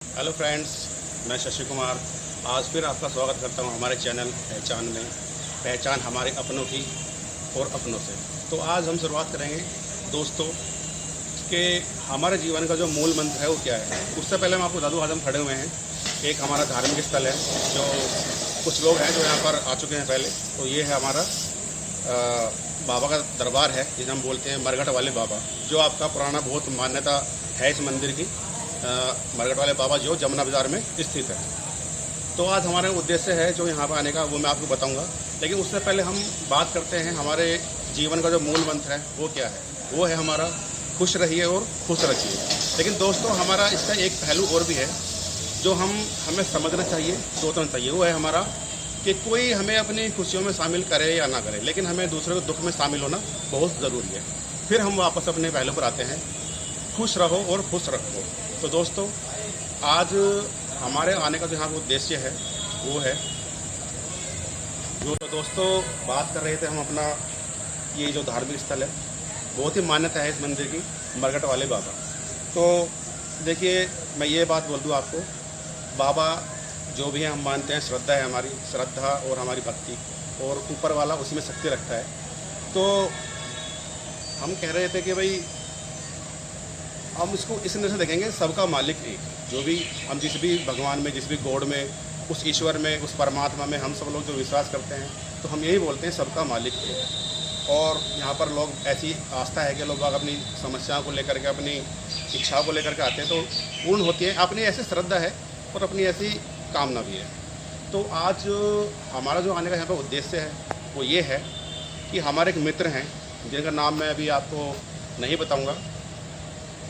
Hello friends, मैं शशि कुमार आज फिर आपका स्वागत करता हूं हमारे चैनल पहचान में। पहचान हमारे अपनों की और अपनों से। तो आज हम शुरुआत करेंगे दोस्तों कि हमारे जीवन का जो मूल मंत्र है वो क्या है। उससे पहले मैं आपको बता दूं, आज हम खड़े हुए हैं एक हमारा धार्मिक स्थल है जो कुछ लोग हैं जो यहाँ पर आ चुके हैं पहले। तो ये है हमारा बाबा का दरबार है जिसे हम बोलते हैं मरघट वाले बाबा, जो आपका पुराना बहुत मान्यता है इस मंदिर की। मरघट वाले बाबा जो जमुना बाज़ार में स्थित है। तो आज हमारा उद्देश्य है जो यहाँ पर आने का वो मैं आपको बताऊंगा, लेकिन उससे पहले हम बात करते हैं हमारे जीवन का जो मूल मंत्र है वो क्या है। वो है हमारा खुश रहिए और खुश रखिए। लेकिन दोस्तों हमारा इसका एक पहलू और भी है जो हमें समझना चाहिए, सोचना चाहिए। वो है हमारा कि कोई हमें अपनी खुशियों में शामिल करे या ना करे, लेकिन हमें दूसरे के दुख में शामिल होना बहुत ज़रूरी है। फिर हम वापस अपने पहलू पर आते हैं, खुश रहो और खुश रखो। तो दोस्तों आज हमारे आने का जो यहाँ उद्देश्य है वो है जो तो दोस्तों बात कर रहे थे हम अपना ये जो धार्मिक स्थल है, बहुत ही मान्यता है इस मंदिर की, मरघट वाले बाबा। तो देखिए मैं ये बात बोल दूँ आपको, बाबा जो भी है हम मानते हैं, श्रद्धा है हमारी, श्रद्धा और हमारी भक्ति, और ऊपर वाला उसमें शक्ति रखता है। तो हम कह रहे थे कि भाई हम इसको इस तरह से देखेंगे, सबका मालिक एक, जो भी हम जिस भी भगवान में, जिस भी गॉड में, उस ईश्वर में, उस परमात्मा में हम सब लोग जो विश्वास करते हैं, तो हम यही बोलते हैं सबका मालिक एक। और यहाँ पर लोग ऐसी आस्था है कि लोग अपनी समस्याओं को लेकर के, अपनी इच्छाओं को लेकर के आते हैं तो पूर्ण होती है। अपनी ऐसी श्रद्धा है और अपनी ऐसी कामना भी है। तो आज हमारा जो आने का यहाँ पर उद्देश्य है वो ये है कि हमारे एक मित्र हैं जिनका नाम मैं अभी आपको नहीं बताऊँगा।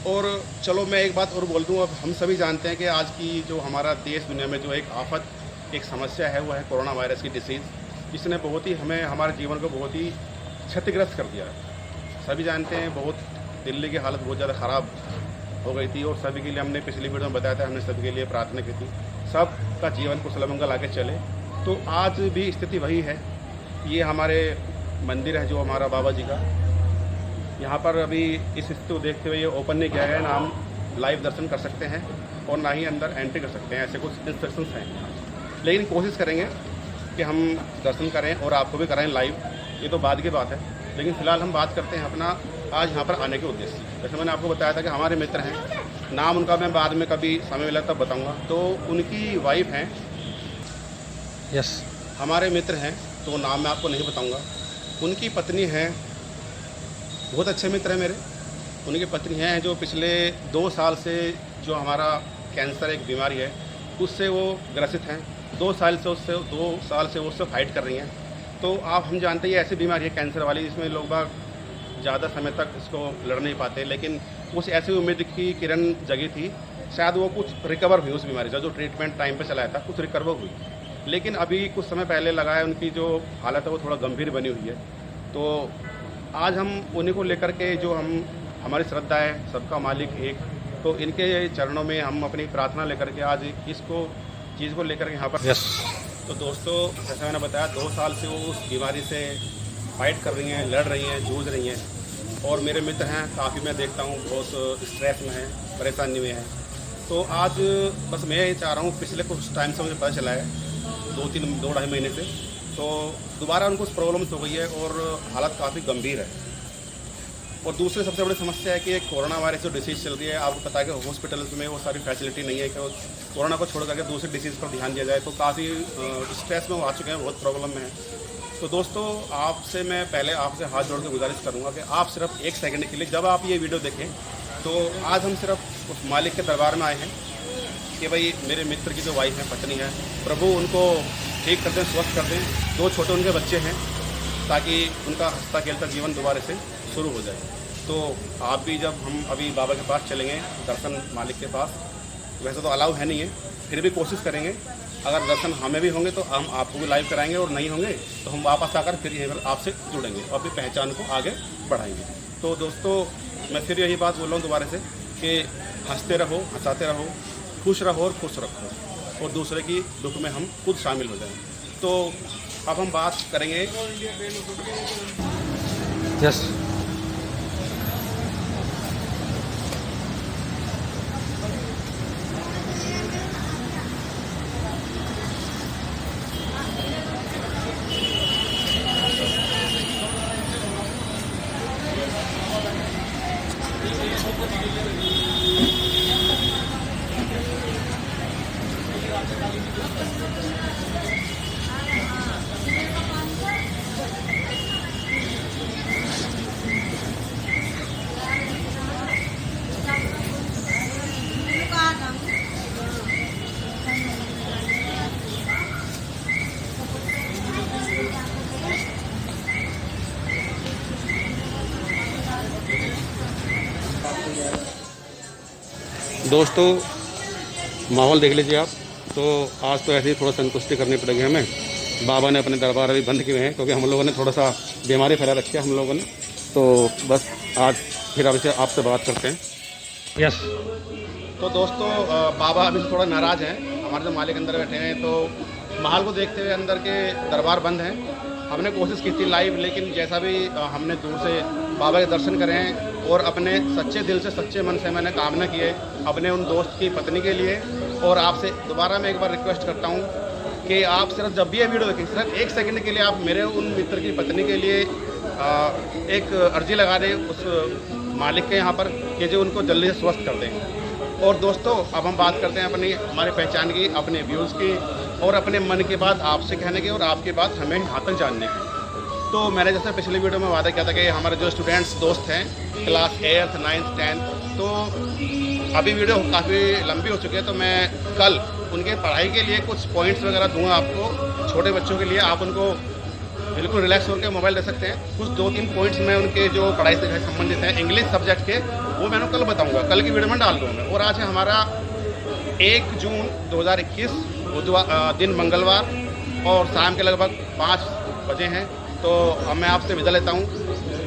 और चलो मैं एक बात और बोल दूँ, अब हम सभी जानते हैं कि आज की जो हमारा देश दुनिया में जो एक आफत, एक समस्या है वो है कोरोना वायरस की डिसीज़, जिसने बहुत ही हमारे जीवन को बहुत ही क्षतिग्रस्त कर दिया है। सभी जानते हैं बहुत दिल्ली की हालत बहुत ज़्यादा ख़राब हो गई थी और सभी के लिए हमने पिछली वीडियो में बताया था, हमने सभी के लिए प्रार्थना की थी सबका जीवन कुशल मंगल आगे चले। तो आज भी स्थिति वही है। ये हमारे मंदिर है जो हमारा बाबा जी का, यहाँ पर अभी इस स्थिति को देखते हुए ये ओपन नहीं किया गया है, ना हम लाइव दर्शन कर सकते हैं और ना ही अंदर एंट्री कर सकते हैं, ऐसे कुछ इंस्ट्रक्शंस हैं। लेकिन कोशिश करेंगे कि हम दर्शन करें और आपको भी कराएं लाइव, ये तो बाद की बात है। लेकिन फ़िलहाल हम बात करते हैं अपना आज यहाँ पर आने के उद्देश्य। जैसे मैंने आपको बताया था कि हमारे मित्र हैं, नाम उनका मैं बाद में कभी समय मिला तब बताऊँगा। तो उनकी वाइफ हैं, हमारे मित्र हैं, तो नाम मैं आपको नहीं बताऊँगा। उनकी पत्नी है, बहुत अच्छे मित्र हैं मेरे। उनकी पत्नी हैं जो पिछले 2 साल से जो हमारा कैंसर एक बीमारी है उससे वो ग्रसित हैं। 2 साल से उससे फाइट कर रही हैं। तो हम जानते हैं ये ऐसी बीमारी है कैंसर वाली, जिसमें लोग बाग ज़्यादा समय तक इसको लड़ नहीं पाते। लेकिन कुछ ऐसी उम्मीद की किरण जगी थी, शायद वो कुछ रिकवर हुई उस बीमारी से, जो ट्रीटमेंट टाइम पर चलाया था कुछ रिकवर हुई। लेकिन अभी कुछ समय पहले लगा है उनकी जो हालत है वो थोड़ा गंभीर बनी हुई है। तो आज हम उन्हीं को लेकर के, जो हमारी श्रद्धा है सबका मालिक एक, तो इनके चरणों में हम अपनी प्रार्थना लेकर के आज इसको चीज़ को लेकर के यहाँ पर तो दोस्तों जैसा मैंने बताया 2 साल से वो उस बीमारी से फाइट कर रही हैं, लड़ रही हैं, जूझ रही हैं। और मेरे मित्र हैं, काफ़ी मैं देखता हूँ बहुत स्ट्रेस में हैं, परेशानी में हैं। तो आज बस मैं ये चाह रहा हूँ, पिछले कुछ टाइम से मुझे पता चला है 2-2.5 महीने से, तो दोबारा उनको प्रॉब्लम्स हो गई है और हालत काफ़ी गंभीर है। और दूसरी सबसे बड़ी समस्या है कि कोरोना वायरस जो डिसीज़ चल रही है, आपको पता है कि हॉस्पिटल्स में वो सारी फैसिलिटी नहीं है कि कोरोना को छोड़ करके दूसरी डिसीज़ पर ध्यान दिया जाए। तो काफ़ी स्ट्रेस में वो आ चुके हैं, बहुत प्रॉब्लम में है। तो दोस्तों आपसे मैं पहले आपसे हाथ जोड़ के गुजारिश करूँगा कि आप सिर्फ 1 सेकंड के लिए, जब आप ये वीडियो देखें, तो आज हम सिर्फ उस मालिक के दरबार में आए हैं कि भाई मेरे मित्र की जो वाइफ है, पत्नी है, प्रभु उनको ठीक कर दें, स्वस्थ कर दें। 2 छोटे उनके बच्चे हैं, ताकि उनका हंसता खेलता जीवन दोबारा से शुरू हो जाए। तो आप भी, जब हम अभी बाबा के पास चलेंगे दर्शन मालिक के पास, वैसे तो अलाउ है नहीं है, फिर भी कोशिश करेंगे। अगर दर्शन हमें भी होंगे तो हम आपको भी लाइव कराएंगे, और नहीं होंगे तो हम वापस आकर फिर यहीं पर आपसे जुड़ेंगे और अपनी पहचान को आगे बढ़ाएंगे। तो दोस्तों मैं फिर यही बात बोल रहा हूँ दोबारा से कि हंसते रहो, हंसाते रहो, खुश रहो और खुश रखो, और दूसरे की दुख में हम खुद शामिल हो जाएं। तो अब हम बात करेंगे दोस्तों माहौल देख लीजिए आप। तो आज तो ऐसे ही थोड़ा संतुष्टि करनी पड़ेगी हमें। बाबा ने अपने दरबार अभी बंद किए हैं क्योंकि हम लोगों ने थोड़ा सा बीमारी फैला रखी है हम लोगों ने। तो बस आज फिर आपसे बात करते हैं। यस। तो दोस्तों बाबा अभी से थोड़ा नाराज़ हैं। हमारे जो मालिक अंदर बैठे हैं तो महल को देखते हुए अंदर के दरबार बंद हैं। हमने कोशिश की थी लाइव, लेकिन जैसा भी हमने दूर से बाबा के दर्शन करे हैं और अपने सच्चे दिल से सच्चे मन से मैंने कामना की है अपने उन दोस्त की पत्नी के लिए। और आपसे दोबारा मैं एक बार रिक्वेस्ट करता हूँ कि आप सिर्फ जब भी ये वीडियो देखें सिर्फ 1 सेकंड के लिए आप मेरे उन मित्र की पत्नी के लिए एक अर्जी लगा दें उस मालिक के यहाँ पर कि जो उनको जल्दी से स्वस्थ कर दें। और दोस्तों अब हम बात करते हैं हमारी पहचान की, अपने व्यूज़ की और अपने मन की बात आपसे कहने की और आपकी बात हमें यहाँ तक जानने की। तो मैंने जैसे पिछली वीडियो में वादा किया था कि हमारे जो स्टूडेंट्स दोस्त हैं क्लास 8th 9th 10th, तो अभी वीडियो काफ़ी लंबी हो चुकी है। तो मैं कल उनके पढ़ाई के लिए कुछ पॉइंट्स वगैरह दूंगा आपको। छोटे बच्चों के लिए आप उनको बिल्कुल रिलैक्स होकर मोबाइल दे सकते हैं। कुछ 2-3 पॉइंट्स मैं उनके जो पढ़ाई से संबंधित हैं इंग्लिश सब्जेक्ट के, वो मैं उनको कल बताऊँगा, कल की वीडियो में डाल दूँगा। और आज है हमारा 1 जून 2021 बुधवार दिन मंगलवार और शाम के लगभग 5 बजे हैं। तो अब मैं आपसे विदा लेता हूँ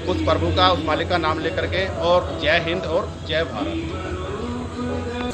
उस प्रभु का, उस मालिक का नाम लेकर के। और जय हिंद और जय भारत।